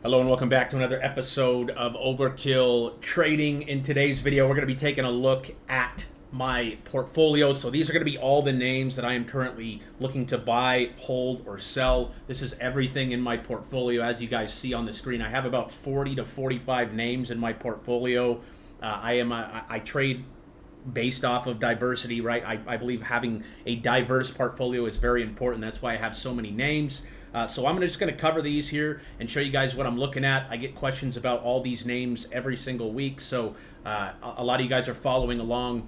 Hello and welcome back to another episode of Overkill Trading. In today's video, we're going to be taking a look at my portfolio. So these are going to be all the names that I am currently looking to buy, hold, or sell. This is everything in my portfolio. As you guys see on the screen, I have about 40 to 45 names in my portfolio. I trade based off of diversity, right? I believe having a diverse portfolio is very important. That's why I have so many names. So I'm just going to cover these here and show you guys what I'm looking at. I get questions about all these names every single week. So a lot of you guys are following along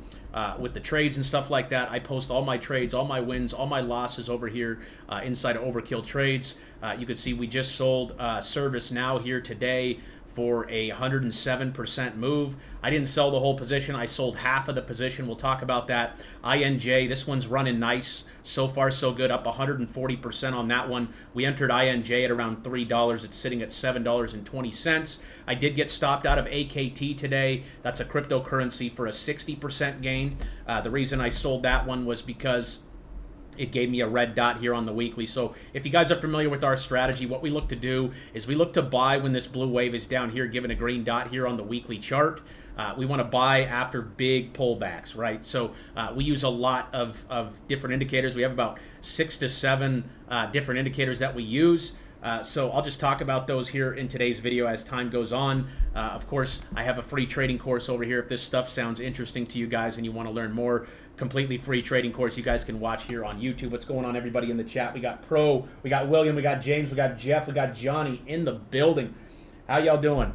with the trades and stuff like that. I post all my trades, all my wins, all my losses over here inside of Overkill Trades. You can see we just sold Service Now here today for a 107% move. I didn't sell the whole position. I sold half of the position. We'll talk about that. INJ, this one's running nice. So far, so good. Up 140% on that one. We entered INJ at around $3. It's sitting at $7.20. I did get stopped out of AKT today. That's a cryptocurrency for a 60% gain. The reason I sold that one was because it gave me a red dot here on the weekly. So if you guys are familiar with our strategy, what we look to do is we look to buy when this blue wave is down here, given a green dot here on the weekly chart. We want to buy after big pullbacks, right? So we use a lot of different indicators. We have about 6 to 7 different indicators that we use. So I'll just talk about those here in today's video as time goes on. Of course, I have a free trading course over here. If this stuff sounds interesting to you guys and you want to learn more, completely free trading course you guys can watch here on YouTube. What's going on, everybody in the chat? We got Pro, we got William, we got James, we got Jeff, we got Johnny in the building. How y'all doing?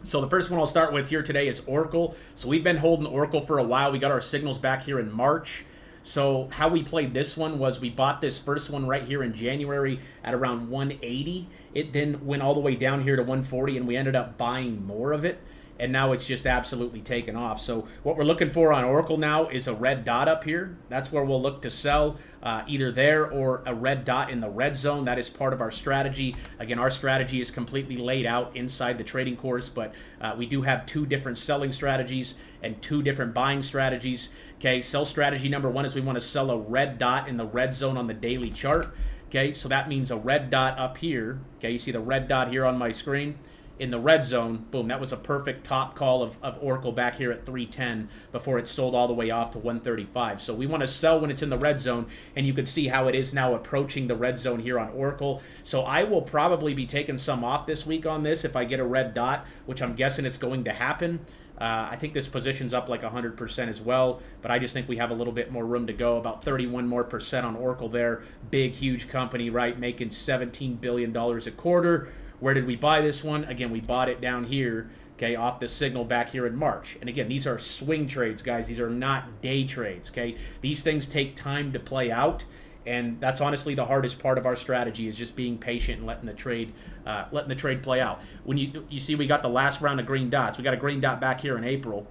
So the first one I'll start with here today is Oracle. So we've been holding Oracle for a while. We got our signals back here in March. So how we played this one was we bought this first one right here in January at around 180. It then went all the way down here to 140, and we ended up buying more of it. And now it's just absolutely taken off. So what we're looking for on Oracle now is a red dot up here. That's where we'll look to sell, either there or a red dot in the red zone. That is part of our strategy. Again, our strategy is completely laid out inside the trading course, but we do have 2 different selling strategies and 2 different buying strategies. Okay, sell strategy number 1 is we want to sell a red dot in the red zone on the daily chart. Okay, so that means a red dot up here. Okay, you see the red dot here on my screen. In the red zone, boom, that was a perfect top call of Oracle back here at 310 before it sold all the way off to 135. So we want to sell when it's in the red zone, and you can see how it is now approaching the red zone here on Oracle. So I will probably be taking some off this week on this if I get a red dot, which I'm guessing it's going to happen. I think this position's up like 100% as well, but I just think we have a little bit more room to go, about 31% more on Oracle there. Big, huge company, right, making $17 billion a quarter. Where did we buy this one? Again, we bought it down here, okay, off the signal back here in March. And again, these are swing trades, guys. These are not day trades, okay? These things take time to play out, and that's honestly the hardest part of our strategy is just being patient and letting the trade play out. When you see we got the last round of green dots. We got a green dot back here in April.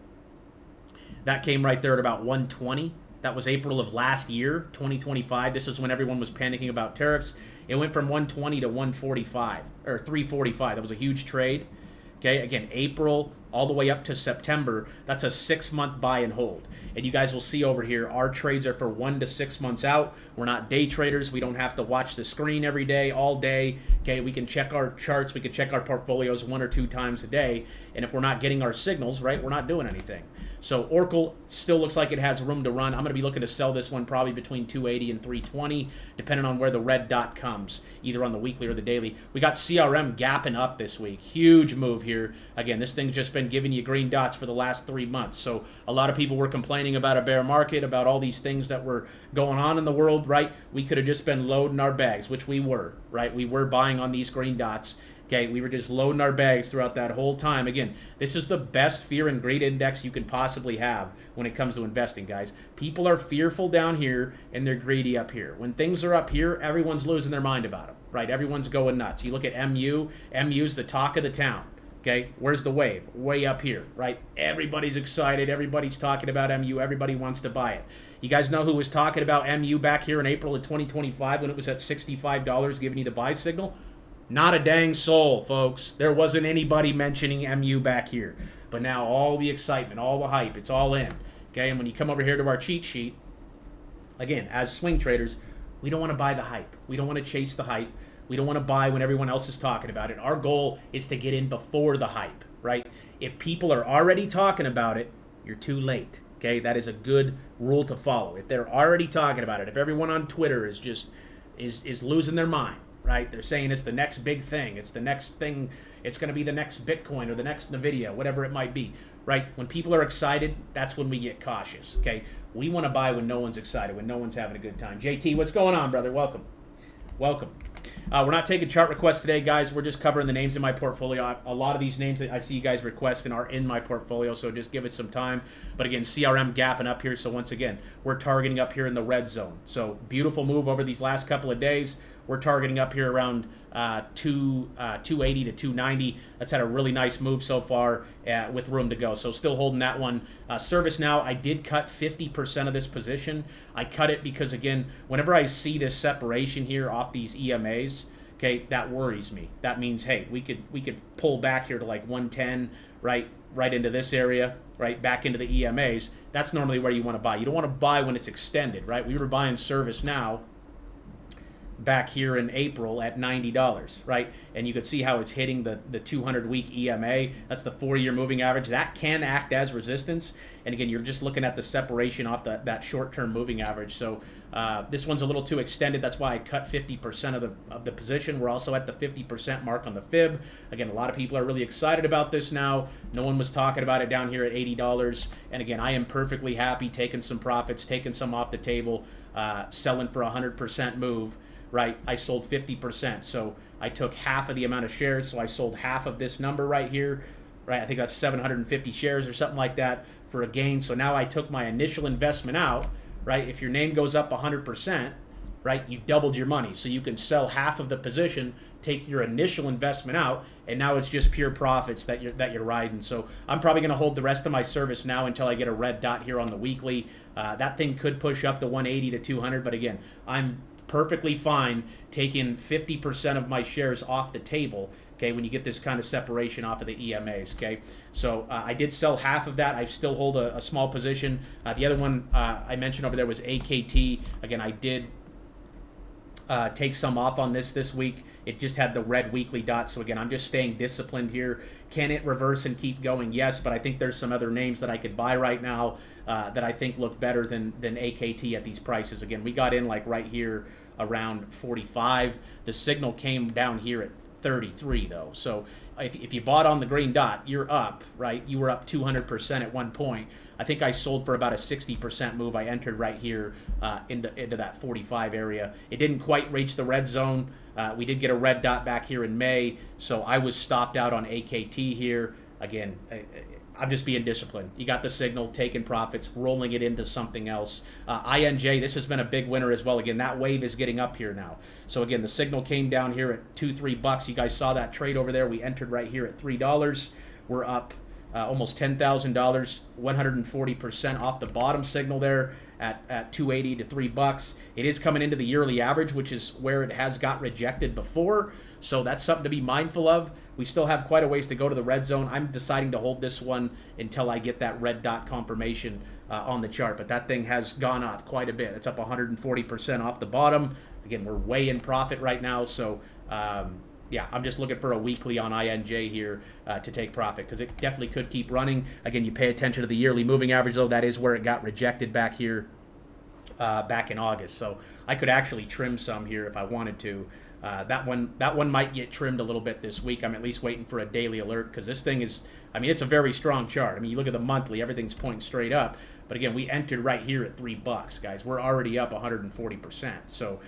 That came right there at about 120. That was April of last year, 2025. This is when everyone was panicking about tariffs. It went from 120 to 145, or 345. That was a huge trade. Okay, again, April all the way up to September. That's a 6-month buy and hold. And you guys will see over here, our trades are for 1 to 6 months out. We're not day traders. We don't have to watch the screen every day, all day. Okay, we can check our charts. We can check our portfolios 1 or 2 times a day. And if we're not getting our signals, right, we're not doing anything. So Oracle still looks like it has room to run. I'm going to be looking to sell this one probably between 280 and 320, depending on where the red dot comes, either on the weekly or the daily. We got CRM gapping up this week. Huge move here. Again, this thing's just been giving you green dots for the last 3 months. So a lot of people were complaining about a bear market, about all these things that were going on in the world, right? We could have just been loading our bags, which we were, right? We were buying on these green dots. Okay, we were just loading our bags throughout that whole time. Again, this is the best fear and greed index you can possibly have when it comes to investing, guys. People are fearful down here and they're greedy up here. When things are up here, everyone's losing their mind about them, right? Everyone's going nuts. You look at MU. MU's the talk of the town. Okay, where's the wave? Way up here, right? Everybody's excited. Everybody's talking about MU. Everybody wants to buy it. You guys know who was talking about MU back here in April of 2025 when it was at $65 giving you the buy signal? Not a dang soul, folks. There wasn't anybody mentioning MU back here. But now all the excitement, all the hype, it's all in. Okay, and when you come over here to our cheat sheet, again, as swing traders, we don't want to buy the hype. We don't want to chase the hype. We don't want to buy when everyone else is talking about it. Our goal is to get in before the hype, right? If people are already talking about it, you're too late. Okay, that is a good rule to follow. If they're already talking about it, if everyone on Twitter is just is losing their mind, right? They're saying it's the next big thing, it's the next thing, it's going to be the next Bitcoin or the next Nvidia, whatever it might be, right? When people are excited, that's when we get cautious. Okay, we want to buy when no one's excited, when no one's having a good time. JT, what's going on, brother? Welcome. We're not taking chart requests today, guys. We're just covering the names in my portfolio. A lot of these names that I see you guys requesting are in my portfolio, so just give it some time. But again, CRM gapping up here, so once again, we're targeting up here in the red zone. So beautiful move over these last couple of days. We're targeting up here around 280 to 290. That's had a really nice move so far with room to go. So still holding that one. Service now, I did cut 50% of this position. I cut it because, again, whenever I see this separation here off these EMAs, okay, that worries me. That means, hey, we could pull back here to like 110, right into this area, right back into the EMAs. That's normally where you want to buy. You don't want to buy when it's extended, right? We were buying Service now back here in April at $90, right? And you could see how it's hitting the 200-week EMA. That's the 4-year moving average. That can act as resistance. And again, you're just looking at the separation off that short-term moving average. So this one's a little too extended. That's why I cut 50% of the position. We're also at the 50% mark on the fib. Again, a lot of people are really excited about this now. No one was talking about it down here at $80. And again, I am perfectly happy taking some profits, taking some off the table, selling for 100% move. Right, I sold 50%, so I took half of the amount of shares, so I sold half of this number right here, right? I think that's 750 shares or something like that for a gain. So now I took my initial investment out, right? If your name goes up 100%, right, you doubled your money. So you can sell half of the position, take your initial investment out, and now it's just pure profits that you're riding. So I'm probably going to hold the rest of my Service now until I get a red dot here on the weekly. That thing could push up to 180 to 200, but again, I'm perfectly fine taking 50% of my shares off the table, okay, when you get this kind of separation off of the EMAs, okay? So I did sell half of that. I still hold a small position. The other one I mentioned over there was AKT. Again, I did take some off on this week. It just had the red weekly dot. So again, I'm just staying disciplined here. Can it reverse and keep going? Yes, but I think there's some other names that I could buy right now that I think look better than AKT at these prices. Again, we got in like right here around 45. The signal came down here at 33 though. So if you bought on the green dot, you're up, right? You were up 200% at one point. I think I sold for about a 60% move. I entered right here into that 45 area. It didn't quite reach the red zone. We did get a red dot back here in May, so I was stopped out on AKT here. Again, I'm just being disciplined. You got the signal, taking profits, rolling it into something else. INJ, this has been a big winner as well. Again, that wave is getting up here now. So again, the signal came down here at $2-3. You guys saw that trade over there. We entered right here at $3. We're up almost $10,000, 140% off the bottom signal there at 280 to $3. It is coming into the yearly average, which is where it has got rejected before. So that's something to be mindful of. We still have quite a ways to go to the red zone. I'm deciding to hold this one until I get that red dot confirmation on the chart. But that thing has gone up quite a bit. It's up 140% off the bottom. Again, we're way in profit right now. So yeah, I'm just looking for a weekly on INJ here to take profit because it definitely could keep running. Again, you pay attention to the yearly moving average, though. That is where it got rejected back here back in August. So I could actually trim some here if I wanted to. That one might get trimmed a little bit this week. I'm at least waiting for a daily alert because this thing is, I mean, it's a very strong chart. I mean, you look at the monthly, everything's pointing straight up. But again, we entered right here at $3, guys. We're already up 140%. So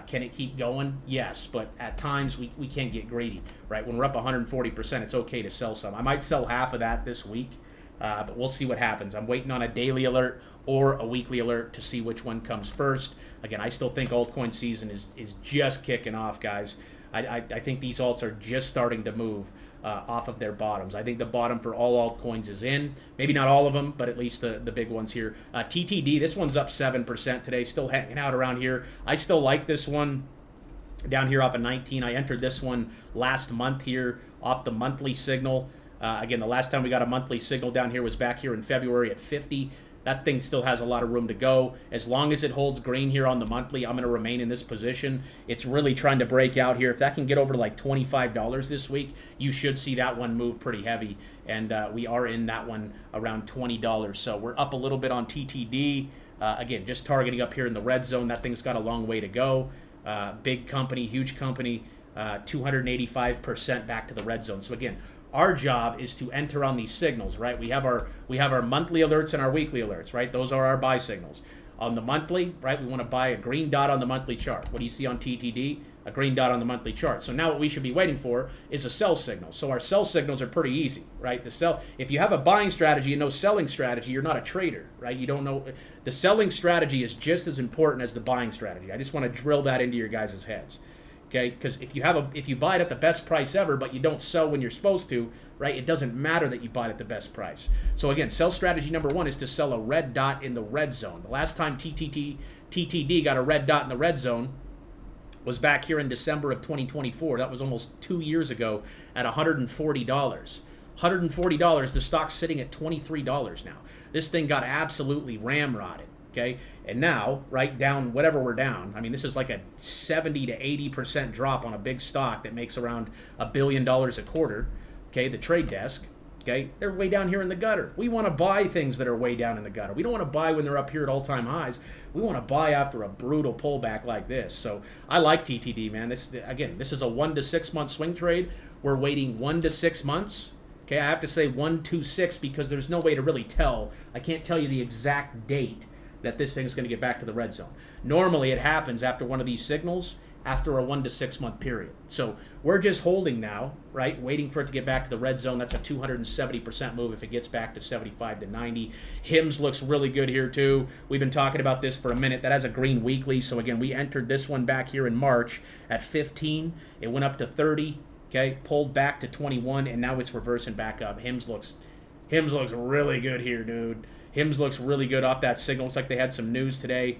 can it keep going? Yes, but at times we can't get greedy, right? When we're up 140%, it's okay to sell some. I might sell half of that this week, but we'll see what happens. I'm waiting on a daily alert or a weekly alert to see which one comes first. Again, I still think altcoin season is just kicking off, guys. I think these alts are just starting to move off of their bottoms. I think the bottom for all altcoins is in. Maybe not all of them, but at least the big ones here. TTD, this one's up 7% today, still hanging out around here. I still like this one down here off of 19. I entered this one last month here off the monthly signal. Again, the last time we got a monthly signal down here was back here in February at 50. That thing still has a lot of room to go. As long as it holds green here on the monthly, I'm going to remain in this position. It's really trying to break out here. If that can get over to like $25 this week, you should see that one move pretty heavy. And we are in that one around $20. So we're up a little bit on TTD. Again, just targeting up here in the red zone. That thing's got a long way to go. Big company, huge company, 285% back to the red zone. So again, our job is to enter on these signals, right? We have our monthly alerts and our weekly alerts, right? Those are our buy signals. On the monthly, right, we want to buy a green dot on the monthly chart. What do you see on TTD? A green dot on the monthly chart. So now what we should be waiting for is a sell signal. So our sell signals are pretty easy, right? If you have a buying strategy and no selling strategy, you're not a trader, right? You don't know. The selling strategy is just as important as the buying strategy. I just want to drill that into your guys' heads. Okay, because if you buy it at the best price ever, but you don't sell when you're supposed to, right? It doesn't matter that you buy it at the best price. So again, sell strategy number one is to sell a red dot in the red zone. The last time TTD got a red dot in the red zone was back here in December of 2024. That was almost 2 years ago at $140. $140. The stock's sitting at $23 now. This thing got absolutely ramrodded. Okay, and now, right down, whatever we're down, I mean, this is like a 70 to 80% drop on a big stock that makes around $1 billion a quarter. Okay, the trade desk, okay, they're way down here in the gutter. We want to buy things that are way down in the gutter. We don't want to buy when they're up here at all-time highs. We want to buy after a brutal pullback like this. So I like TTD, man. This is a 1 to 6 month swing trade. We're waiting 1 to 6 months. Okay, I have to say 1 to 6 because there's no way to really tell. I can't tell you the exact date that this thing's going to get back to the red zone. Normally it happens after one of these signals, after a 1 to 6 month period. So we're just holding now, right, waiting for it to get back to the red zone. That's a 270% move if it gets back to 75 to 90. HIMS looks really good here too. We've been talking about this for a minute. That has a green weekly. So again, we entered this one back here in March at 15. It went up to 30, okay, pulled back to 21, and now it's reversing back up. HIMS looks really good here, dude. HIMS looks really good off that signal. Looks like they had some news today.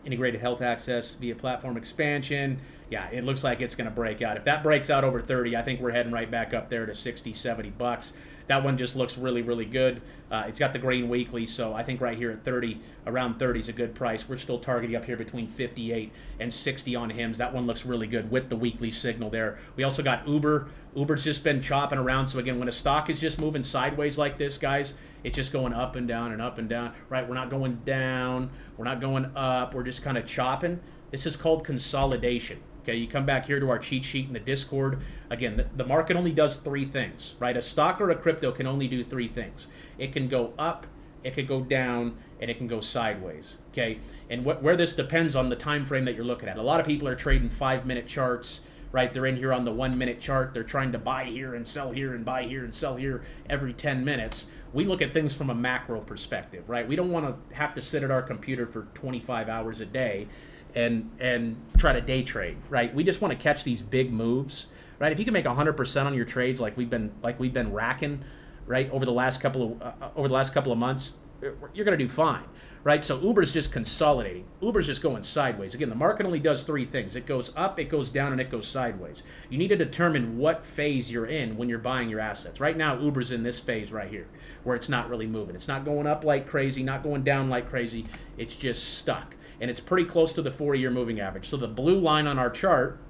Integrated health access via platform expansion. Yeah, it looks like it's going to break out. If that breaks out over 30, I think we're heading right back up there to 60, 70 bucks. That one just looks really, really good. It's got the green weekly, so I think right here at 30, around 30 is a good price. We're still targeting up here between 58 and 60 on HIMS. That one looks really good with the weekly signal there. We also got Uber. Uber's just been chopping around. So again, when a stock is just moving sideways like this, guys, it's just going up and down and up and down. Right? We're not going down. We're not going up. We're just kind of chopping. This is called consolidation. Okay, you come back here to our cheat sheet in the Discord. Again, the market only does 3 things, right? A stock or a crypto can only do 3 things. It can go up, it could go down, and it can go sideways, okay? And where this depends on the time frame that you're looking at. A lot of people are trading 5-minute charts, right? They're in here on the 1-minute chart. They're trying to buy here and sell here and buy here and sell here every 10 minutes. We look at things from a macro perspective, right? We don't want to have to sit at our computer for 25 hours a day and try to day trade, right? We just want to catch these big moves, right? If you can make 100% on your trades like we've been racking, right, over the last couple of months, you're going to do fine, right? So Uber's just consolidating. Uber's just going sideways. Again, the market only does 3 things. It goes up, it goes down, and it goes sideways. You need to determine what phase you're in when you're buying your assets. Right now, Uber's in this phase right here where it's not really moving. It's not going up like crazy, not going down like crazy. It's just stuck. And it's pretty close to the 4-year moving average. So the blue line on our chart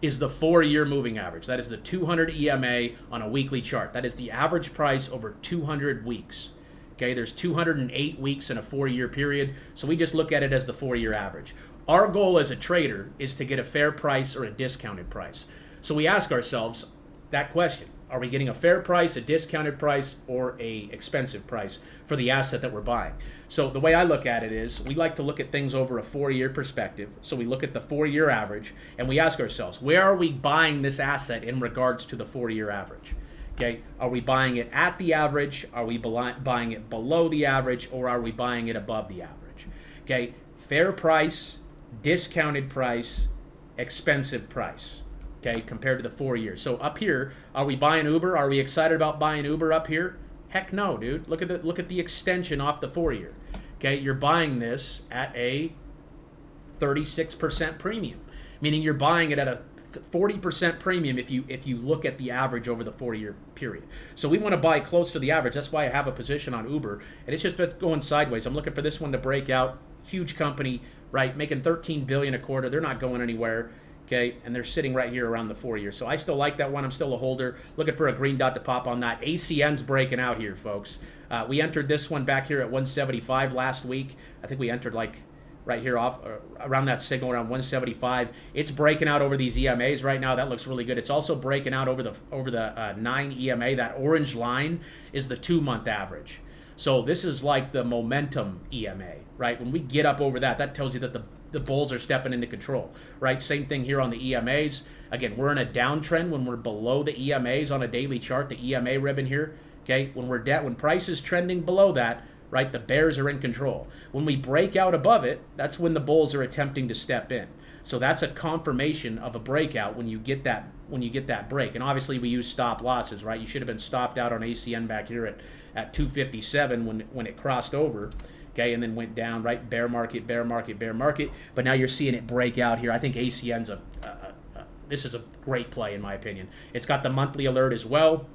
is the 4-year moving average. That is the 200 EMA on a weekly chart. That is the average price over 200 weeks. Okay, there's 208 weeks in a 4-year period, so we just look at it as the 4-year average. Our goal as a trader is to get a fair price or a discounted price. So we ask ourselves that question. Are we getting a fair price, a discounted price, or a expensive price for the asset that we're buying? So the way I look at it is we like to look at things over a 4-year perspective. So we look at the 4-year average and we ask ourselves, where are we buying this asset in regards to the 4-year average? Okay, are we buying it at the average? Are we buying it below the average? Or are we buying it above the average? Okay, fair price, discounted price, expensive price. Okay, compared to the 4 years. So up here, are we buying Uber? Are we excited about buying Uber up here? Heck no, dude. Look at the extension off the 4-year. Okay, you're buying this at a 36% premium, meaning you're buying it at a 40% premium if you look at the average over the 40-year period. So we want to buy close to the average. That's why I have a position on Uber, and it's just been going sideways. I'm looking for this one to break out. Huge company, right? Making $13 billion a quarter. They're not going anywhere. Okay, and they're sitting right here around the 4-year. So I still like that one. I'm still a holder. Looking for a green dot to pop on that. ACN's breaking out here, folks. We entered this one back here at 175 last week. I think we entered like right here off around that signal around 175. It's breaking out over these EMAs right now. That looks really good. It's also breaking out over the 9 EMA. That orange line is the 2-month average. So this is like the momentum EMA, right? When we get up over that, that tells you that the bulls are stepping into control, right? Same thing here on the EMAs. Again, we're in a downtrend when we're below the EMAs on a daily chart, the EMA ribbon here, okay? When price is trending below that, right, the bears are in control. When we break out above it, that's when the bulls are attempting to step in. So that's a confirmation of a breakout when you get that break. And obviously we use stop losses, right? You should have been stopped out on ACN back here at 257 when it crossed over, okay, and then went down, right? Bear market, bear market, bear market. But now you're seeing it break out here. I think ACN's this is a great play in my opinion. It's got the monthly alert as well.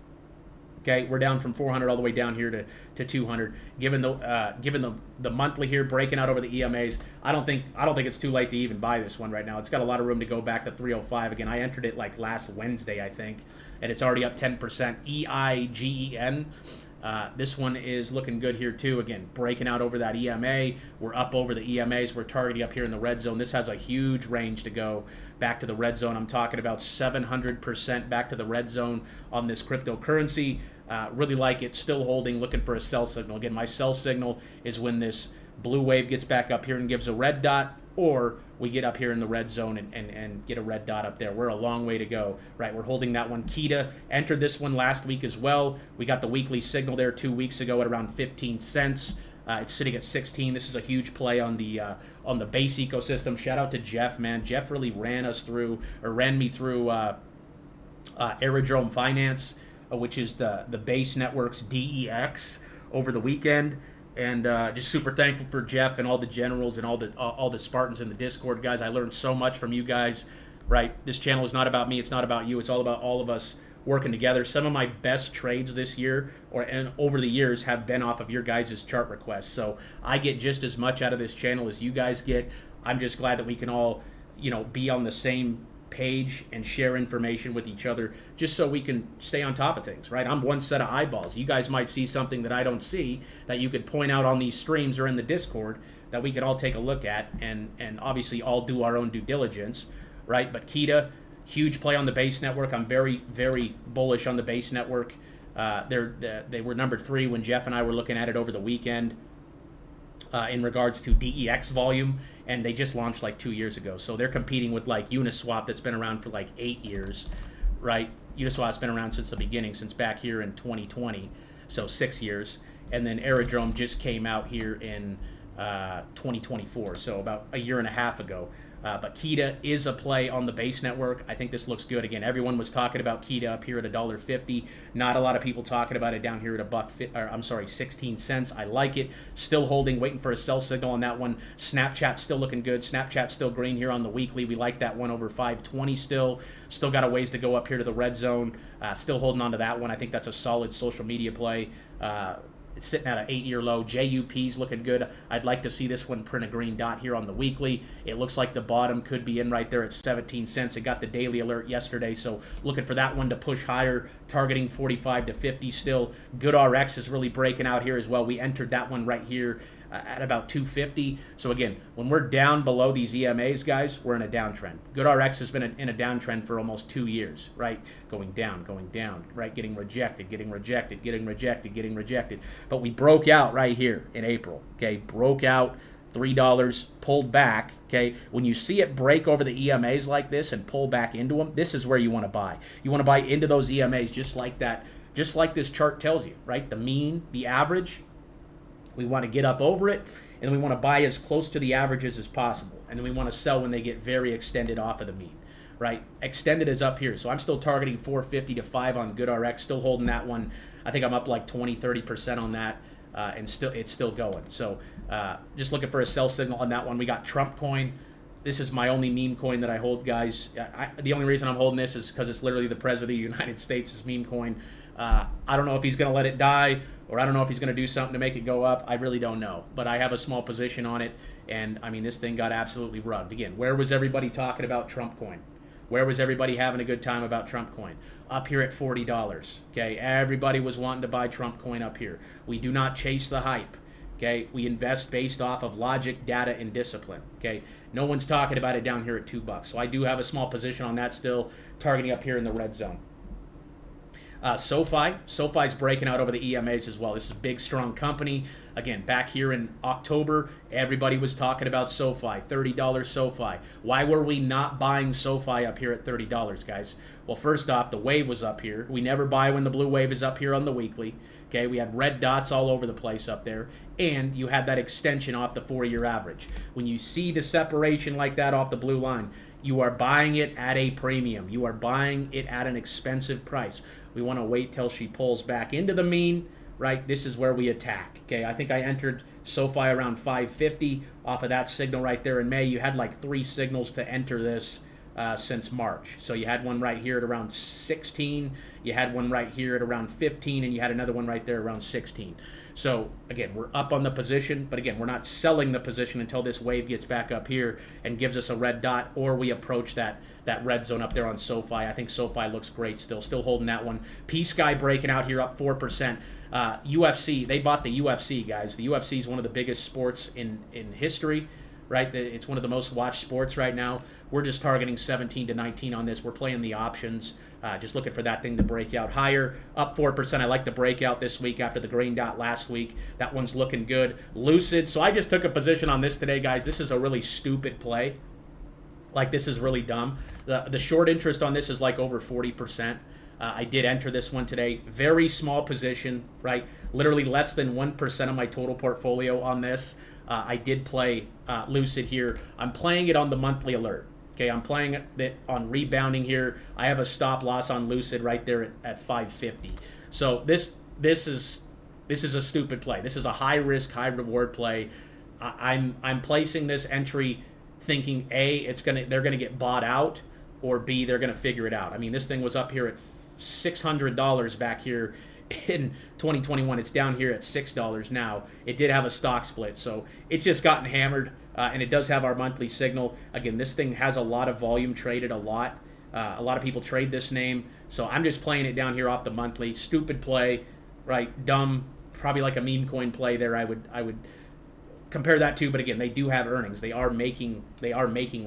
Okay, we're down from 400 all the way down here to 200. Given the monthly here breaking out over the EMAs, I don't think it's too late to even buy this one right now. It's got a lot of room to go back to 305 again. I entered it like last Wednesday, I think, and it's already up 10%. EIGEN. This one is looking good here too. Again, breaking out over that EMA. We're up over the EMAs. We're targeting up here in the red zone. This has a huge range to go back to the red zone. I'm talking about 700% back to the red zone on this cryptocurrency. Really like it. Still holding. Looking for a sell signal. Again, my sell signal is when this blue wave gets back up here and gives a red dot, or we get up here in the red zone and get a red dot up there. We're a long way to go, right? We're holding that one. Kita entered this one last week as well. We got the weekly signal there 2 weeks ago at around 15 cents. It's sitting at 16. This is a huge play on the base ecosystem. Shout out to Jeff, man. Jeff really ran me through Aerodrome Finance, which is the base network's DEX over the weekend. And just super thankful for Jeff and all the generals and all the Spartans in the Discord, guys. I learned so much from you guys, right? This channel is not about me. It's not about you. It's all about all of us working together. Some of my best trades this year and over the years have been off of your guys' chart requests. So I get just as much out of this channel as you guys get. I'm just glad that we can all, be on the same page and share information with each other just so we can stay on top of things, right? I'm one set of eyeballs. You guys might see something that I don't see that you could point out on these streams or in the Discord that we could all take a look at and obviously all do our own due diligence, right? But Kita, huge play on the base network. I'm very, very bullish on the base network. They were number 3 when Jeff and I were looking at it over the weekend in regards to DEX volume, and they just launched like 2 years ago. So they're competing with like Uniswap that's been around for like 8 years, right? Uniswap's been around since the beginning, since back here in 2020, so 6 years. And then Aerodrome just came out here in 2024, so about a year and a half ago. But Kita is a play on the base network. I think this looks good. Again, everyone was talking about Kita up here at $1.50. Not a lot of people talking about it down here at 16 cents. I like it. Still holding, waiting for a sell signal on that one. Snapchat's still looking good. Snapchat's still green here on the weekly. We like that one over 520 still. Still got a ways to go up here to the red zone. Still holding on to that one. I think that's a solid social media play. It's sitting at an 8-year low. JUP's looking good. I'd like to see this one print a green dot here on the weekly. It looks like the bottom could be in right there at 17 cents. It got the daily alert yesterday, so looking for that one to push higher, targeting 45 to 50 still. GoodRx is really breaking out here as well. We entered that one right here at about 250. So again, when we're down below these EMAs, guys, we're in a downtrend. GoodRx has been in a downtrend for almost 2 years, right? Going down, right? Getting rejected. But we broke out right here in April, okay? Broke out $3, pulled back, okay? When you see it break over the EMAs like this and pull back into them, this is where you want to buy. You want to buy into those EMAs just like that, just like this chart tells you, right? The mean, the average. We want to get up over it, and we want to buy as close to the averages as possible. And then we want to sell when they get very extended off of the mean, right? Extended is up here. So I'm still targeting 450 to 5 on GoodRx, still holding that one. I think I'm up like 20-30% on that, and it's still going. So just looking for a sell signal on that one. We got Trump coin. This is my only meme coin that I hold, guys. The only reason I'm holding this is because it's literally the President of the United States' meme coin. I don't know if he's going to let it die, or I don't know if he's going to do something to make it go up. I really don't know. But I have a small position on it, and, I mean, this thing got absolutely rugged. Again, where was everybody talking about Trump coin? Where was everybody having a good time about Trump coin? Up here at $40, okay? Everybody was wanting to buy Trump coin up here. We do not chase the hype. Okay, we invest based off of logic, data, and discipline. Okay, no one's talking about it down here at $2. So I do have a small position on that still, targeting up here in the red zone. SoFi's breaking out over the EMAs as well. This is a big, strong company. Again, back here in October, everybody was talking about SoFi, $30 SoFi. Why were we not buying SoFi up here at $30, guys? Well, first off, the wave was up here. We never buy when the blue wave is up here on the weekly. Okay, we had red dots all over the place up there, and you had that extension off the 4-year average. When you see the separation like that off the blue line, you are buying it at a premium. You are buying it at an expensive price. We want to wait till she pulls back into the mean, right? This is where we attack. Okay, I think I entered SoFi around 550 off of that signal right there in May. You had like 3 signals to enter this since March. So you had one right here at around 16, you had one right here at around 15, and you had another one right there around 16. So again, we're up on the position, but again, we're not selling the position until this wave gets back up here and gives us a red dot, or we approach that red zone up there on SoFi. I think SoFi looks great still holding that one. P-Sky breaking out here up 4%. UFC, they bought the UFC, guys. The UFC is one of the biggest sports in history. Right, it's one of the most watched sports right now. We're just targeting 17 to 19 on this. We're playing the options, just looking for that thing to break out higher. Up 4%. I like the breakout this week after the green dot last week. That one's looking good. Lucid. So I just took a position on this today, guys. This is a really stupid play. Like, this is really dumb. The short interest on this is like over 40%. I did enter this one today. Very small position, right? Literally less than 1% of my total portfolio on this. I did play Lucid here. I'm playing it on the monthly alert. Okay, I'm playing it on rebounding here. I have a stop loss on Lucid right there at 550. So this is a stupid play. This is a high risk, high reward play. I'm placing this entry thinking A, they're gonna get bought out, or B, they're gonna figure it out. I mean, this thing was up here at $600 back here in 2021. It's down here at $6 now. It did have a stock split, so it's just gotten hammered, and it does have our monthly signal. Again, this thing has a lot of volume traded, a lot of people trade this name, so I'm just playing it down here off the monthly. Stupid play, right? Dumb, probably like a meme coin play there. I would compare that to, but again, they do have earnings. They are making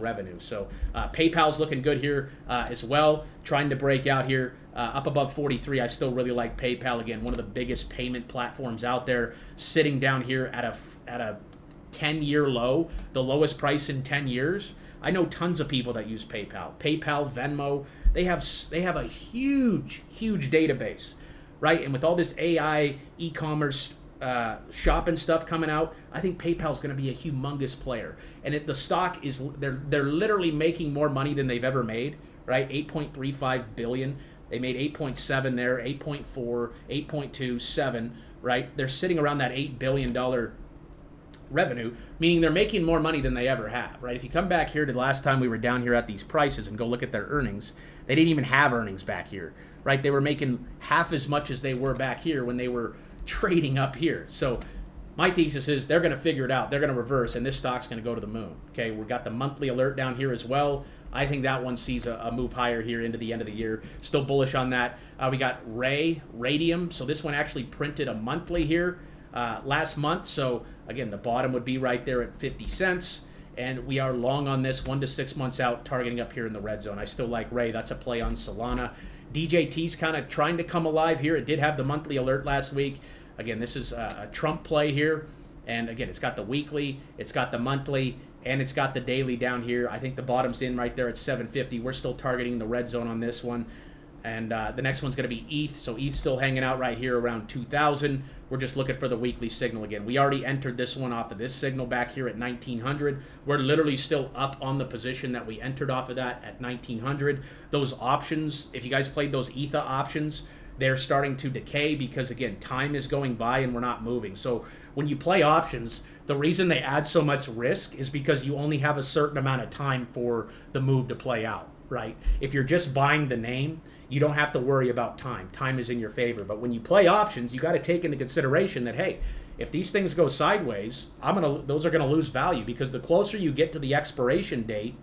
revenue. So PayPal's looking good here as well, trying to break out here up above 43. I still really like PayPal. Again, one of the biggest payment platforms out there, sitting down here at a 10-year low, the lowest price in 10 years. I know tons of people that use PayPal. PayPal, Venmo, they have a huge database, right? And with all this AI, e-commerce, shopping stuff coming out, I think PayPal's going to be a humongous player. And the stock is, they're literally making more money than they've ever made, right? 8.35 billion. They made 8.7 there, 8.4, 8.2, 7, right? They're sitting around that $8 billion revenue, meaning they're making more money than they ever have, right? If you come back here to the last time we were down here at these prices and go look at their earnings, they didn't even have earnings back here, right? They were making half as much as they were back here when they were trading up here. So my thesis is they're going to figure it out. They're going to reverse, and this stock's going to go to the moon. Okay, we've got the monthly alert down here as well. I think that one sees a move higher here into the end of the year. Still bullish on that. We got Radium. So this one actually printed a monthly here last month. So again, the bottom would be right there at 50 cents. And we are long on this 1 to 6 months out, targeting up here in the red zone. I still like Ray. That's a play on Solana. DJT's kind of trying to come alive here. It did have the monthly alert last week. Again, this is a Trump play here. And again, it's got the weekly, it's got the monthly, and it's got the daily down here. I think the bottom's in right there at 750. We're still targeting the red zone on this one. And the next one's going to be ETH. So ETH's still hanging out right here around 2,000. We're just looking for the weekly signal again. We already entered this one off of this signal back here at 1,900. We're literally still up on the position that we entered off of that at 1,900. Those options, if you guys played those ETH options, they're starting to decay because, again, time is going by and we're not moving. So when you play options, the reason they add so much risk is because you only have a certain amount of time for the move to play out, right? If you're just buying the name, you don't have to worry about time. Time is in your favor. But when you play options, you got to take into consideration that, hey, if these things go sideways, those are gonna lose value, because the closer you get to the expiration date,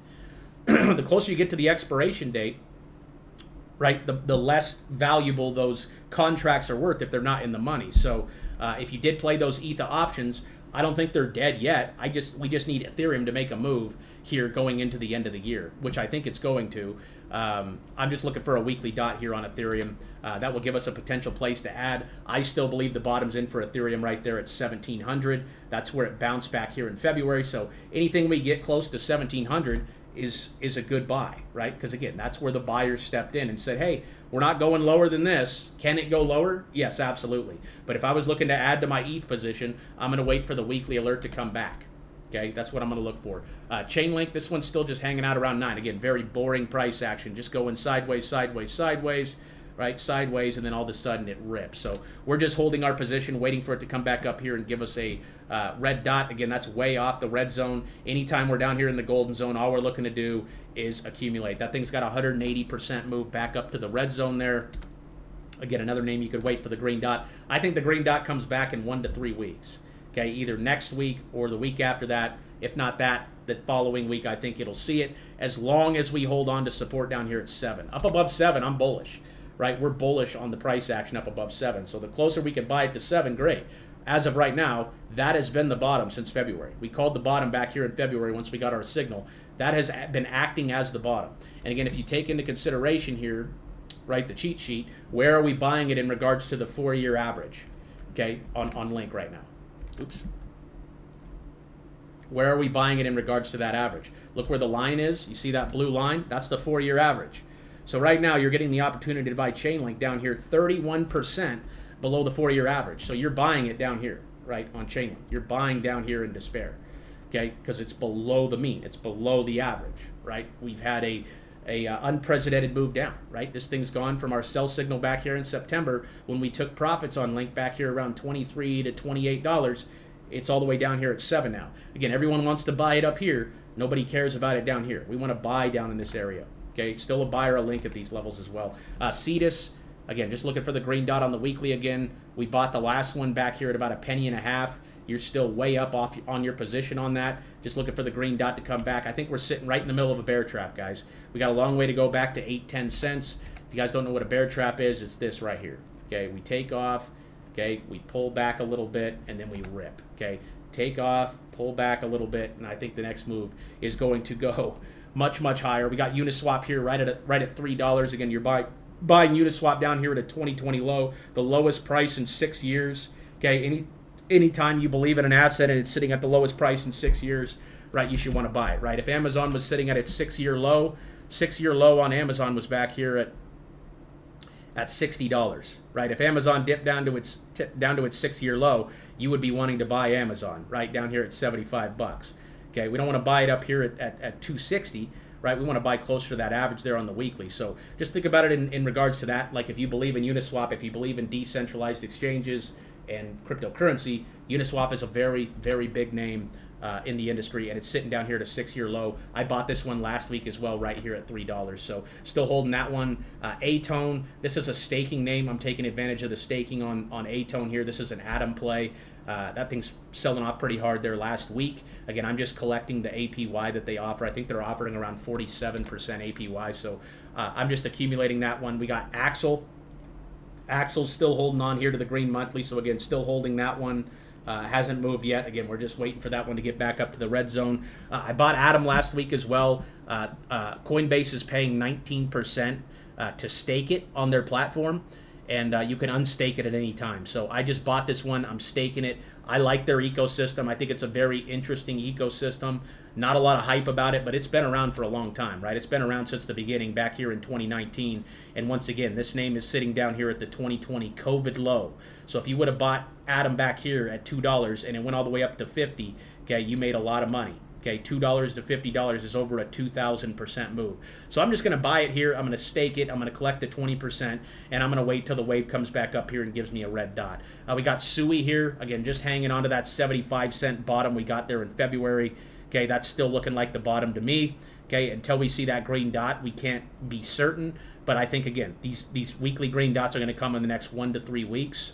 right, the less valuable those contracts are worth if they're not in the money. So if you did play those ETH options, I don't think they're dead yet. We just need Ethereum to make a move here going into the end of the year, which I think it's going to. I'm just looking for a weekly dot here on Ethereum. That will give us a potential place to add. I still believe the bottom's in for Ethereum right there at 1,700. That's where it bounced back here in February. So anything we get close to 1,700 is a good buy, right? Because again, that's where the buyers stepped in and said, hey, we're not going lower than this. Can it go lower? Yes, absolutely. But if I was looking to add to my ETH position, I'm going to wait for the weekly alert to come back. Okay, that's what I'm going to look for. Chainlink, this one's still just hanging out around 9. Again, very boring price action. Just going sideways, sideways, sideways, right? Sideways, and then all of a sudden it rips. So we're just holding our position, waiting for it to come back up here and give us a red dot. Again, that's way off the red zone. Anytime we're down here in the golden zone, all we're looking to do is accumulate. That thing's got 180% move back up to the red zone there. Again, another name you could wait for the green dot. I think the green dot comes back in 1 to 3 weeks. Okay, either next week or the week after that. If not that, the following week, I think it'll see it, as long as we hold on to support down here at 7. Up above 7, I'm bullish, right? We're bullish on the price action up above 7. So the closer we can buy it to 7, great. As of right now, that has been the bottom since February. We called the bottom back here in February once we got our signal. That has been acting as the bottom. And again, if you take into consideration here, right, the cheat sheet, where are we buying it in regards to the 4-year average, okay, on Link right now? Oops. Where are we buying it in regards to that average? Look where the line is. You see that blue line? That's the 4-year average. So right now you're getting the opportunity to buy Chainlink down here 31% below the 4-year average. So you're buying it down here, right, on Chainlink. You're buying down here in despair, okay, because it's below the mean. It's below the average, right? We've had a unprecedented move down, right? This thing's gone from our sell signal back here in September when we took profits on Link back here around $23 to $28. It's all the way down here at 7 now. Again, everyone wants to buy it up here. Nobody cares about it down here. We want to buy down in this area. Okay, still a buy or a Link at these levels as well. Cetus, again, just looking for the green dot on the weekly again. We bought the last one back here at about $0.015. You're still way up off on your position on that. Just looking for the green dot to come back. I think we're sitting right in the middle of a bear trap, guys. We got a long way to go back to 8-10 cents. If you guys don't know what a bear trap is, it's this right here. Okay, we take off. Okay, we pull back a little bit, and then we rip. Okay, take off, pull back a little bit, and I think the next move is going to go much, much higher. We got Uniswap here right at $3. Again, you're buying Uniswap down here at a 2020 low, the lowest price in 6 years. Okay, anytime you believe in an asset and it's sitting at the lowest price in 6 years, right, you should want to buy it, right? If Amazon was sitting at its 6-year low, 6-year low on Amazon was back here at $60, right? If Amazon dipped down to its 6-year low, you would be wanting to buy Amazon, right, down here at $75. Okay, we don't want to buy it up here at $260, right? We want to buy closer to that average there on the weekly. So just think about it in regards to that. Like if you believe in Uniswap, if you believe in decentralized exchanges and cryptocurrency, Uniswap is a very, very big name in the industry, and it's sitting down here at a 6-year low. I bought this one last week as well, right here at $3. So still holding that one. Atone, this is a staking name. I'm taking advantage of the staking on Atone here. This is an Atom play. That thing's selling off pretty hard there last week. Again, I'm just collecting the APY that they offer. I think they're offering around 47% APY. So I'm just accumulating that one. We got Axel. Axel's still holding on here to the green monthly. So again, still holding that one. Hasn't moved yet. Again, we're just waiting for that one to get back up to the red zone. I bought Atom last week as well. Coinbase is paying 19% to stake it on their platform, and you can unstake it at any time. So I just bought this one. I'm staking it. I like their ecosystem. I think it's a very interesting ecosystem. Not a lot of hype about it, but it's been around for a long time, right? It's been around since the beginning, back here in 2019. And once again, this name is sitting down here at the 2020 COVID low. So if you would have bought Atom back here at $2 and it went all the way up to 50, okay, you made a lot of money. Okay, $2 to $50 is over a 2,000% move. So I'm just going to buy it here. I'm going to stake it. I'm going to collect the 20%, and I'm going to wait till the wave comes back up here and gives me a red dot. We got SUI here. Again, just hanging on to that 75-cent bottom we got there in February. Okay, that's still looking like the bottom to me. Okay, until we see that green dot, we can't be certain. But I think, again, these weekly green dots are going to come in the next 1 to 3 weeks.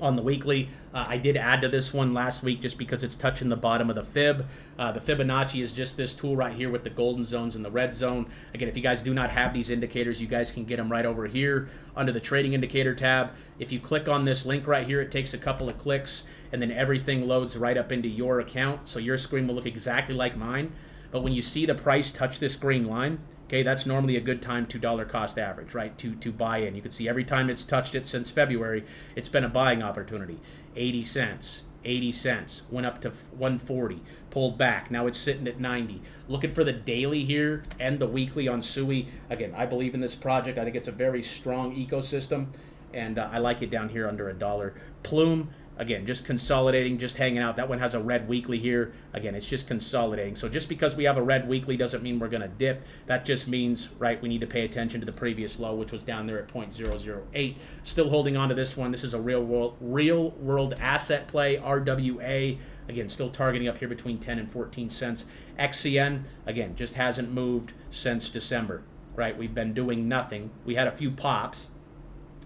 On the weekly, I did add to this one last week just because it's touching the bottom of the fib. The Fibonacci is just this tool right here with the golden zones and the red zone. Again, if you guys do not have these indicators, you guys can get them right over here under the trading indicator tab. If you click on this link right here, it takes a couple of clicks, and then everything loads right up into your account. So your screen will look exactly like mine. But when you see the price touch this green line, okay, that's normally a good time to dollar cost average, right, to buy in. You can see every time it's touched it since February, it's been a buying opportunity. 80 cents, 80 cents, went up to 140, pulled back. Now it's sitting at 90. Looking for the daily here and the weekly on SUI. Again, I believe in this project. I think it's a very strong ecosystem, and I like it down here under $1. Plume, again, just consolidating, just hanging out. That one has a red weekly here. Again, it's just consolidating. So just because we have a red weekly doesn't mean we're going to dip. That just means, right, we need to pay attention to the previous low, which was down there at 0.008. Still holding on to this one. This is a real world asset play, RWA. Again, still targeting up here between 10 and 14 cents. XCN, again, just hasn't moved since December, right? We've been doing nothing. We had a few pops,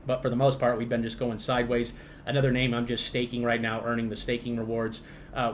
but for the most part, we've been just going sideways. Another name I'm just staking right now, earning the staking rewards.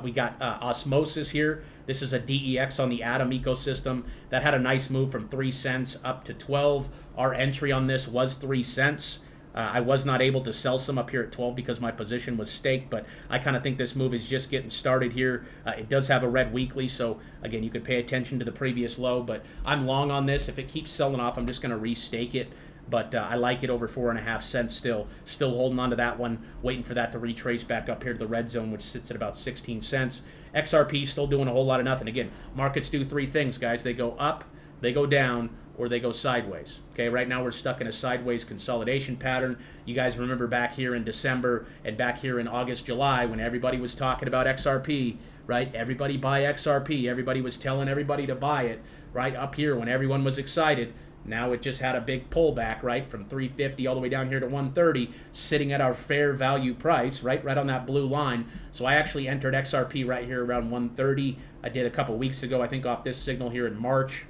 We got Osmosis here. This is a DEX on the Atom ecosystem. That had a nice move from 3 cents up to 12. Our entry on this was 3 cents. I was not able to sell some up here at 12 because my position was staked, but I kind of think this move is just getting started here. It does have a red weekly, so again, you could pay attention to the previous low, but I'm long on this. If it keeps selling off, I'm just going to restake it. But I like it over 4.5 cents still. Still holding on to that one, waiting for that to retrace back up here to the red zone, which sits at about 16 cents. XRP still doing a whole lot of nothing. Again, markets do 3 things, guys. They go up, they go down, or they go sideways. Okay, right now we're stuck in a sideways consolidation pattern. You guys remember back here in December and back here in August, July, when everybody was talking about XRP, right? Everybody buy XRP. Everybody was telling everybody to buy it, right? Up here when everyone was excited. Now it just had a big pullback, right, from 350 all the way down here to 130, sitting at our fair value price, right on that blue line. So I actually entered XRP right here around 130. I did a couple weeks ago, I think, off this signal here in March.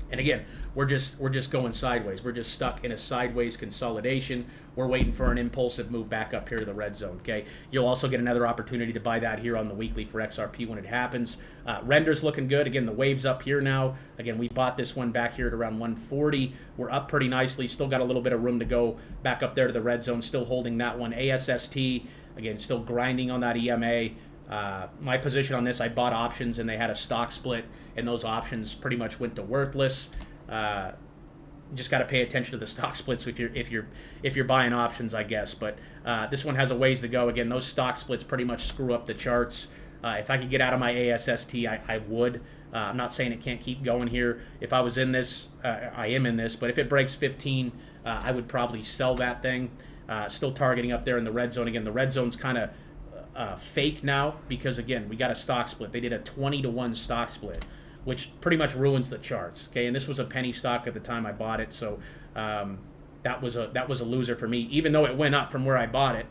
And again, we're just going sideways. We're just stuck in a sideways consolidation. We're waiting for an impulsive move back up here to the red zone, okay? You'll also get another opportunity to buy that here on the weekly for XRP when it happens. Render's looking good. Again, the wave's up here now. Again, we bought this one back here at around 140. We're up pretty nicely. Still got a little bit of room to go back up there to the red zone. Still holding that one. ASST, again, still grinding on that EMA. My position on this, I bought options and they had a stock split, and those options pretty much went to worthless. Just got to pay attention to the stock splits if you're buying options, I guess. But this one has a ways to go. Again, those stock splits pretty much screw up the charts. If I could get out of my ASST, I would. I'm not saying it can't keep going here. If I was in this, I am in this. But if it breaks 15, I would probably sell that thing. Still targeting up there in the red zone. Again, the red zone's kind of fake now because, again, we got a stock split. They did a 20-to-1 stock split, which pretty much ruins the charts. Okay, and this was a penny stock at the time I bought it, so that was a loser for me. Even though it went up from where I bought it,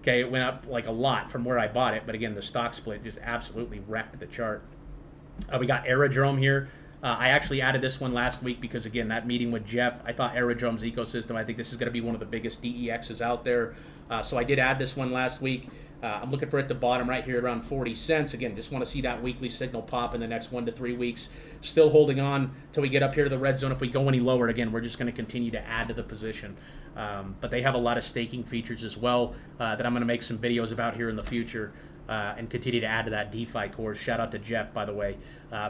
okay, it went up like a lot from where I bought it. But again, the stock split just absolutely wrecked the chart. We got Aerodrome here. I actually added this one last week because, again, that meeting with Jeff, I thought Aerodrome's ecosystem, I think this is going to be one of the biggest DEXs out there. So I did add this one last week. I'm looking for it at the bottom right here around 40 cents. Again, just want to see that weekly signal pop in the next 1 to 3 weeks. Still holding on till we get up here to the red zone. If we go any lower, again, we're just going to continue to add to the position. But they have a lot of staking features as well that I'm going to make some videos about here in the future. And continue to add to that DeFi course. Shout out to Jeff, by the way,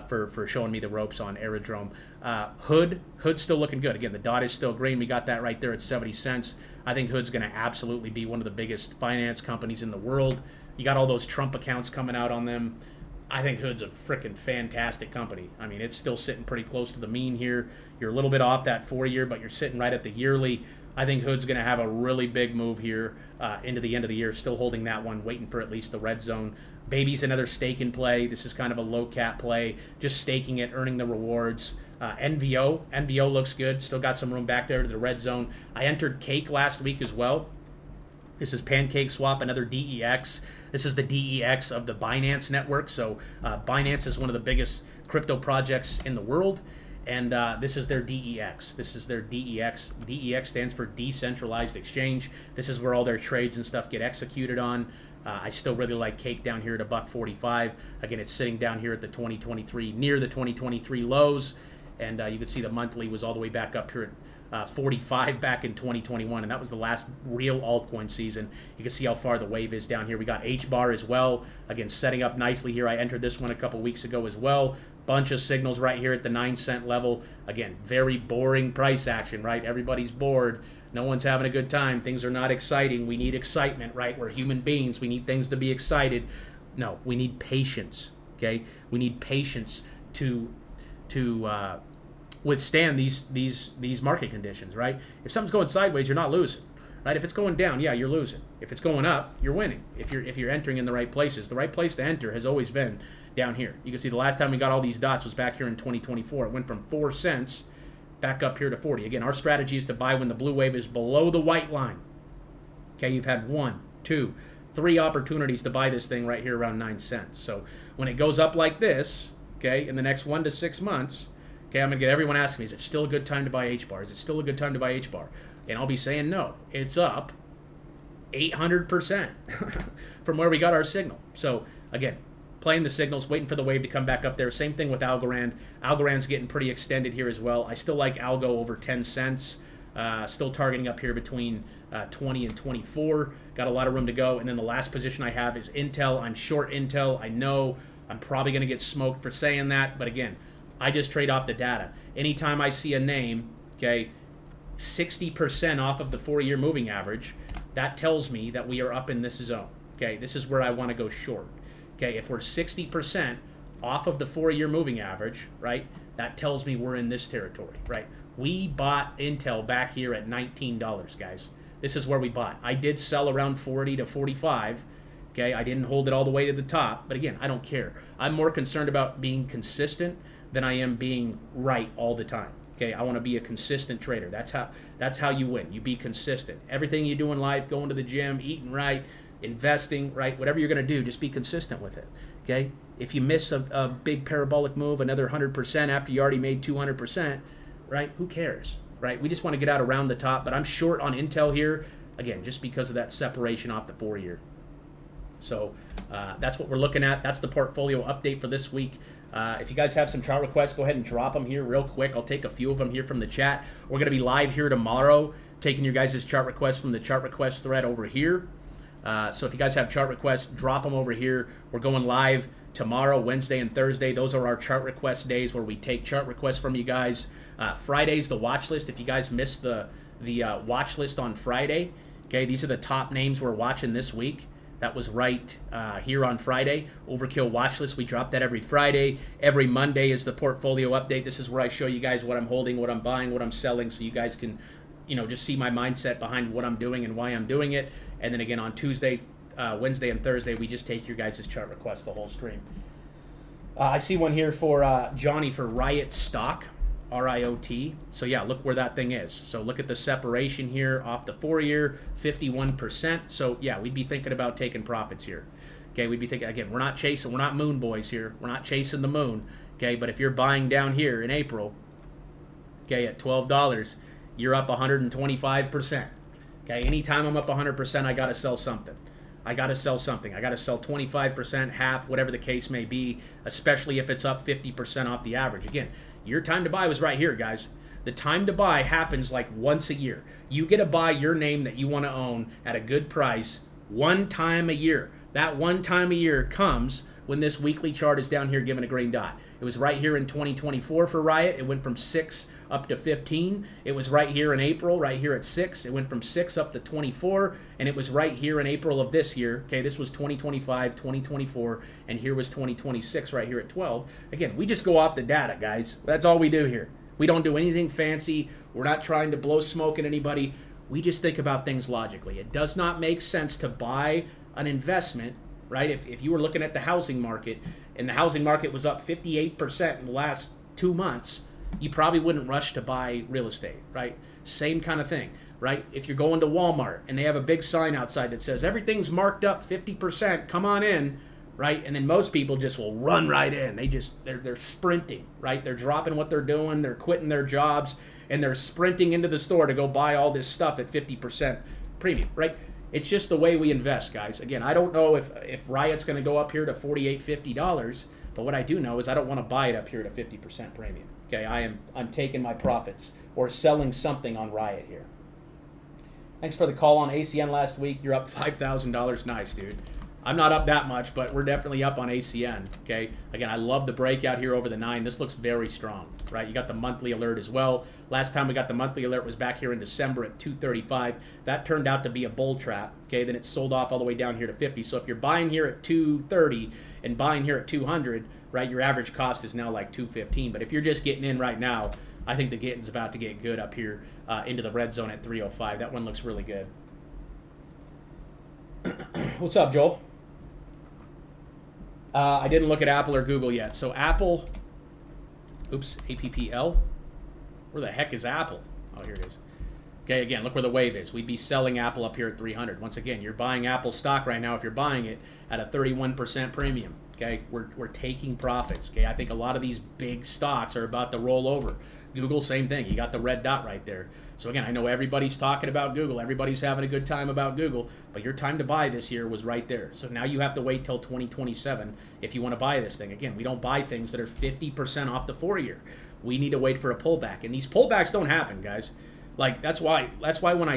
for showing me the ropes on Aerodrome. Hood's still looking good. Again, the dot is still green. We got that right there at 70 cents. I think Hood's going to absolutely be one of the biggest finance companies in the world. You got all those Trump accounts coming out on them. I think Hood's a freaking fantastic company. I mean, it's still sitting pretty close to the mean here. You're a little bit off that 4-year, but you're sitting right at the yearly. I think Hood's going to have a really big move here into the end of the year. Still holding that one, waiting for at least the red zone. Baby's another stake in play. This is kind of a low cap play. Just staking it, earning the rewards. NVO looks good. Still got some room back there to the red zone. I entered Cake last week as well. This is Pancake Swap, another DEX. This is the DEX of the Binance network. So Binance is one of the biggest crypto projects in the world. And this is their DEX. This is their DEX. DEX stands for Decentralized Exchange. This is where all their trades and stuff get executed on. I still really like Cake down here at $1.45. Again, it's sitting down here at the 2023, near the 2023 lows. And you can see the monthly was all the way back up here at 45 back in 2021, and that was the last real altcoin season. You can see how far the wave is down here. We got HBAR as well. Again, setting up nicely here. I entered this one a couple weeks ago as well. Bunch of signals right here at the 9-cent level. Again, very boring price action, right? Everybody's bored. No one's having a good time. Things are not exciting. We need excitement, right? We're human beings. We need things to be excited. No, we need patience, okay? We need patience to withstand these market conditions, right? If something's going sideways, you're not losing, right? If it's going down, yeah, you're losing. If it's going up, you're winning. If you're entering in the right places, the right place to enter has always been down here. You can see the last time we got all these dots was back here in 2024. It went from 4 cents back up here to 40. Again, our strategy is to buy when the blue wave is below the white line. Okay, you've had 1, 2, 3 opportunities to buy this thing right here around 9 cents. So when it goes up like this, okay, in the next 1 to 6 months. Okay, I'm going to get everyone asking me, is it still a good time to buy HBAR? Is it still a good time to buy HBAR? And I'll be saying no. It's up 800% from where we got our signal. So, again, playing the signals, waiting for the wave to come back up there. Same thing with Algorand. Algorand's getting pretty extended here as well. I still like Algo over 10 cents. Still targeting up here between 20 and 24. Got a lot of room to go. And then the last position I have is Intel. I'm short Intel. I know I'm probably going to get smoked for saying that. But, again, I just trade off the data. Anytime I see a name, okay, 60% off of the 4-year moving average, that tells me that we are up in this zone. Okay, this is where I want to go short. Okay, if we're 60% off of the 4-year moving average, right, that tells me we're in this territory, right? We bought Intel back here at $19, guys. This is where we bought. I did sell around 40 to 45. Okay, I didn't hold it all the way to the top, but again, I don't care. I'm more concerned about being consistent than I am being right all the time. Okay, I want to be a consistent trader. That's how you win. You be consistent. Everything you do in life, going to the gym, eating right, investing right, whatever you're going to do, just be consistent with it. Okay, if you miss a big parabolic move, another 100% after you already made 200%, right? Who cares, right? We just want to get out around the top. But I'm short on Intel here again, just because of that separation off the 4-year. So that's what we're looking at. That's the portfolio update for this week. If you guys have some chart requests, go ahead and drop them here real quick. I'll take a few of them here from the chat. We're going to be live here tomorrow, taking your guys' chart requests from the chart request thread over here. So if you guys have chart requests, drop them over here. We're going live tomorrow, Wednesday, and Thursday. Those are our chart request days where we take chart requests from you guys. Friday's the watch list. If you guys missed the watch list on Friday, okay, these are the top names we're watching this week. That was right here on Friday. Overkill watch list. We drop that every Friday. Every Monday is the portfolio update. This is where I show you guys what I'm holding, what I'm buying, what I'm selling, so you guys can, just see my mindset behind what I'm doing and why I'm doing it. And then again on Tuesday, Wednesday, and Thursday, we just take your guys' chart requests, the whole stream. I see one here for Johnny for Riot Stock. RIOT. So yeah, look where that thing is. So look at the separation here off the 4-year, 51%. So yeah, we'd be thinking about taking profits here. Okay, we'd be thinking, again, we're not moon boys here. We're not chasing the moon. Okay, but if you're buying down here in April, okay, at $12, you're up 125%. Okay, anytime I'm up 100%, I got to sell something. I got to sell something. I got to sell 25%, half, whatever the case may be, especially if it's up 50% off the average. Again, your time to buy was right here, guys. The time to buy happens like once a year. You get to buy your name that you want to own at a good price one time a year. That one time a year comes when this weekly chart is down here giving a green dot. It was right here in 2024 for Riot. It went from 6 up to 15. It was right here in April, right here at 6. It went from 6 up to 24, and it was right here in April of this year. Okay, this was 2025, 2024, and here was 2026 right here at 12. Again, we just go off the data, guys. That's all we do here. We don't do anything fancy. We're not trying to blow smoke at anybody. We just think about things logically. It does not make sense to buy an investment, right? If you were looking at the housing market and the housing market was up 58% in the last 2 months, you probably wouldn't rush to buy real estate, right? Same kind of thing, right? If you're going to Walmart and they have a big sign outside that says everything's marked up 50%, come on in, right? And then most people just will run right in. They're sprinting, right? They're dropping what they're doing, they're quitting their jobs, and they're sprinting into the store to go buy all this stuff at 50% premium, right? It's just the way we invest, guys. Again, I don't know if Riot's going to go up here to $48, $50, but what I do know is I don't want to buy it up here at a 50% premium. Okay, I'm taking my profits or selling something on Riot here. Thanks for the call on ACN last week. You're up $5,000. Nice, dude. I'm not up that much, but we're definitely up on ACN, okay? Again, I love the breakout here over the 9. This looks very strong, right? You got the monthly alert as well. Last time we got the monthly alert was back here in December at 235. That turned out to be a bull trap, okay? Then it sold off all the way down here to 50. So if you're buying here at 230 and buying here at 200, right, your average cost is now like 215. But if you're just getting in right now, I think the getting's about to get good up here into the red zone at 305. That one looks really good. What's up, Joel? I didn't look at Apple or Google yet. So Apple, oops, APPL. Where the heck is Apple? Oh, here it is. Okay, again, look where the wave is. We'd be selling Apple up here at 300. Once again, you're buying Apple stock right now if you're buying it at a 31% premium. Okay, we're taking profits. Okay, I think a lot of these big stocks are about to roll over. Google, same thing. You got the red dot right there. So again, I know everybody's talking about Google. Everybody's having a good time about Google, but your time to buy this year was right there. So now you have to wait till 2027 if you want to buy this thing. Again, we don't buy things that are 50% off the 4-year. We need to wait for a pullback, and these pullbacks don't happen, guys. Like that's why when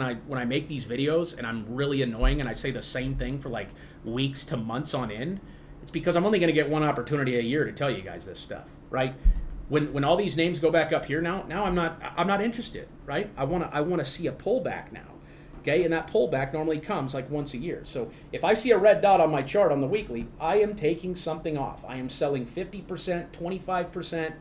I make these videos and I'm really annoying and I say the same thing for like weeks to months on end, it's because I'm only going to get one opportunity a year to tell you guys this stuff, right? When all these names go back up here now I'm not interested, right? I want to see a pullback now. Okay? And that pullback normally comes like once a year. So if I see a red dot on my chart on the weekly, I am taking something off. I am selling 50%, 25%,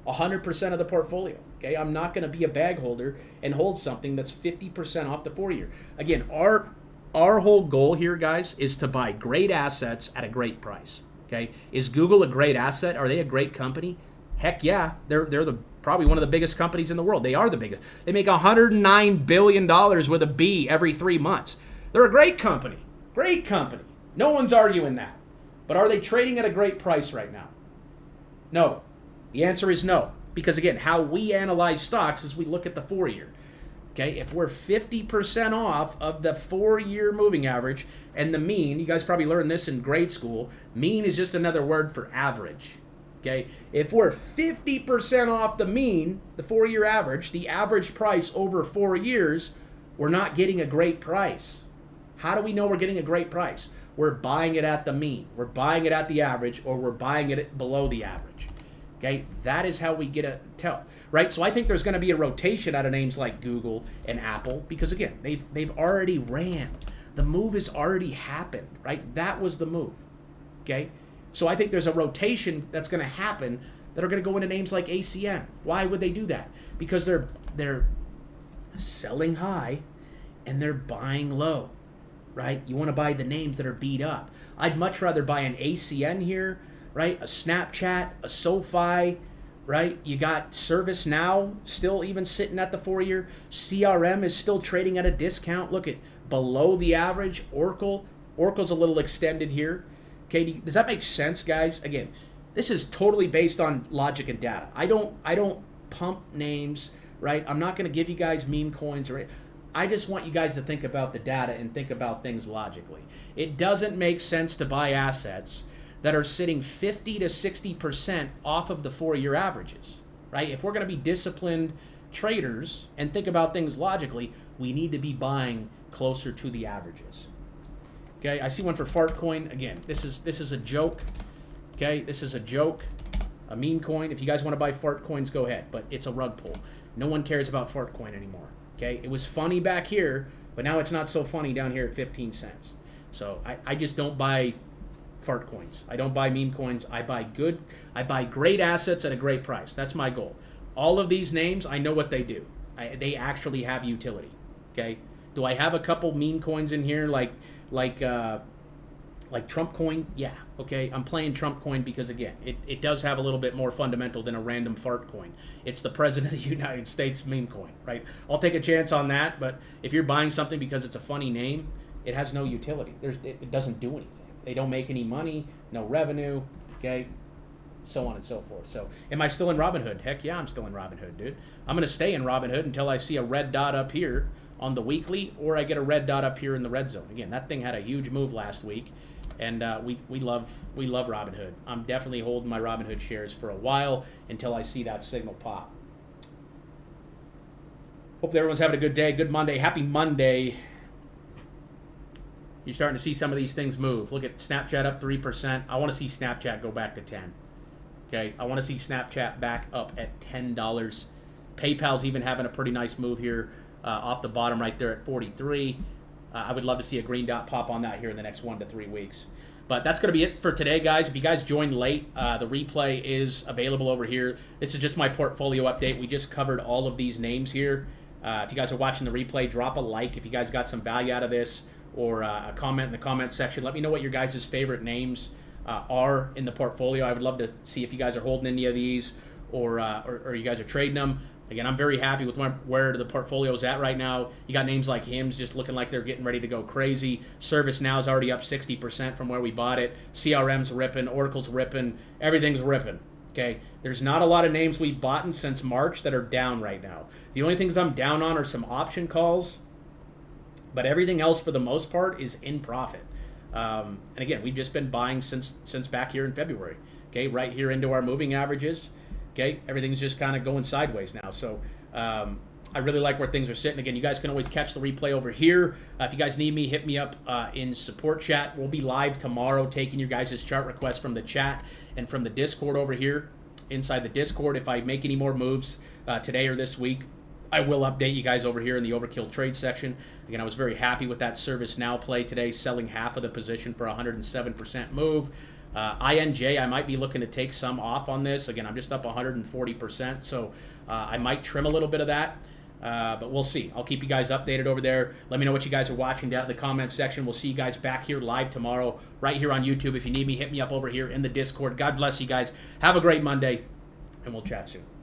100% of the portfolio. Okay? I'm not going to be a bag holder and hold something that's 50% off the 4-year. Again, our whole goal here, guys, is to buy great assets at a great price. Okay? Is Google a great asset? Are they a great company? Heck yeah, they're probably one of the biggest companies in the world. They are the biggest. They make $109 billion with a B every 3 months. They're a great company. Great company. No one's arguing that. But are they trading at a great price right now? No. The answer is no. Because again, how we analyze stocks is we look at the 4-year. Okay, if we're 50% off of the 4-year moving average and the mean, you guys probably learned this in grade school, mean is just another word for average. Okay, if we're 50% off the mean, the 4-year average, the average price over 4 years, we're not getting a great price. How do we know we're getting a great price? We're buying it at the mean, we're buying it at the average, or we're buying it below the average. Okay, that is how we get a tell, right? So I think there's going to be a rotation out of names like Google and Apple because again, they've already ran. The move has already happened, right? That was the move. Okay? So I think there's a rotation that's going to happen that are going to go into names like ACN. Why would they do that? Because they're selling high and they're buying low, right? You want to buy the names that are beat up. I'd much rather buy an ACN here, right? A Snapchat, a SoFi, right? You got ServiceNow still even sitting at the 4-year. CRM is still trading at a discount. Look at below the average. Oracle's a little extended here. Okay, does that make sense, guys? Again, this is totally based on logic and data. I don't pump names, right? I'm not going to give you guys meme coins or I just want you guys to think about the data and think about things logically. It doesn't make sense to buy assets that are sitting 50 to 60% off of the 4-year averages, right? If we're going to be disciplined traders and think about things logically, we need to be buying closer to the averages. Okay, I see one for Fartcoin. Again, this is a joke. Okay, this is a joke, a meme coin. If you guys want to buy Fartcoins, go ahead, but it's a rug pull. No one cares about Fartcoin anymore. Okay, it was funny back here, but now it's not so funny down here at 15 cents. So I just don't buy Fartcoins. I don't buy meme coins. I buy great assets at a great price. That's my goal. All of these names, I know what they do. They actually have utility. Okay. Do I have a couple meme coins in here like Trump coin? Yeah. Okay. I'm playing Trump coin because, again, it does have a little bit more fundamental than a random fart coin. It's the President of the United States meme coin, right? I'll take a chance on that, but if you're buying something because it's a funny name, it has no utility. It doesn't do anything. They don't make any money, no revenue, okay? So on and so forth. So am I still in Robinhood? Heck yeah, I'm still in Robinhood, dude. I'm going to stay in Robinhood until I see a red dot up here on the weekly, or I get a red dot up here in the red zone. Again, that thing had a huge move last week, and we love Robinhood. I'm definitely holding my Robinhood shares for a while until I see that signal pop. Hope that everyone's having a good day. Good Monday. Happy Monday. You're starting to see some of these things move. Look at Snapchat up 3%. I want to see Snapchat go back to 10. Okay, I want to see Snapchat back up at $10. PayPal's even having a pretty nice move here off the bottom right there at 43. I would love to see a green dot pop on that here in the next 1 to 3 weeks. But that's going to be it for today, guys. If you guys joined late, the replay is available over here. This is just my portfolio update. We just covered all of these names here. If you guys are watching the replay, drop a like if you guys got some value out of this, or a comment in the comment section. Let me know what your guys' favorite names are in the portfolio. I would love to see if you guys are holding any of these, or you guys are trading them. Again, I'm very happy with where the portfolio is at right now. You got names like HIMS just looking like they're getting ready to go crazy. ServiceNow is already up 60% from where we bought it. CRM's ripping. Oracle's ripping. Everything's ripping. Okay, there's not a lot of names we've bought since March that are down right now. The only things I'm down on are some option calls, but everything else for the most part is in profit. And again, we've just been buying since back here in February. Okay, right here into our moving averages. Okay, everything's just kind of going sideways now. So I really like where things are sitting. Again, you guys can always catch the replay over here. If you guys need me, hit me up in support chat. We'll be live tomorrow taking your guys' chart requests from the chat and from the Discord over here. Inside the Discord, if I make any more moves today or this week, I will update you guys over here in the Overkill trade section. Again, I was very happy with that ServiceNow play today, selling half of the position for a 107% move. INJ, I might be looking to take some off on this. Again, I'm just up 140%, so I might trim a little bit of that, but we'll see. I'll keep you guys updated over there. Let me know what you guys are watching down in the comments section. We'll see you guys back here live tomorrow, right here on YouTube. If you need me, hit me up over here in the Discord. God bless you guys. Have a great Monday, and we'll chat soon.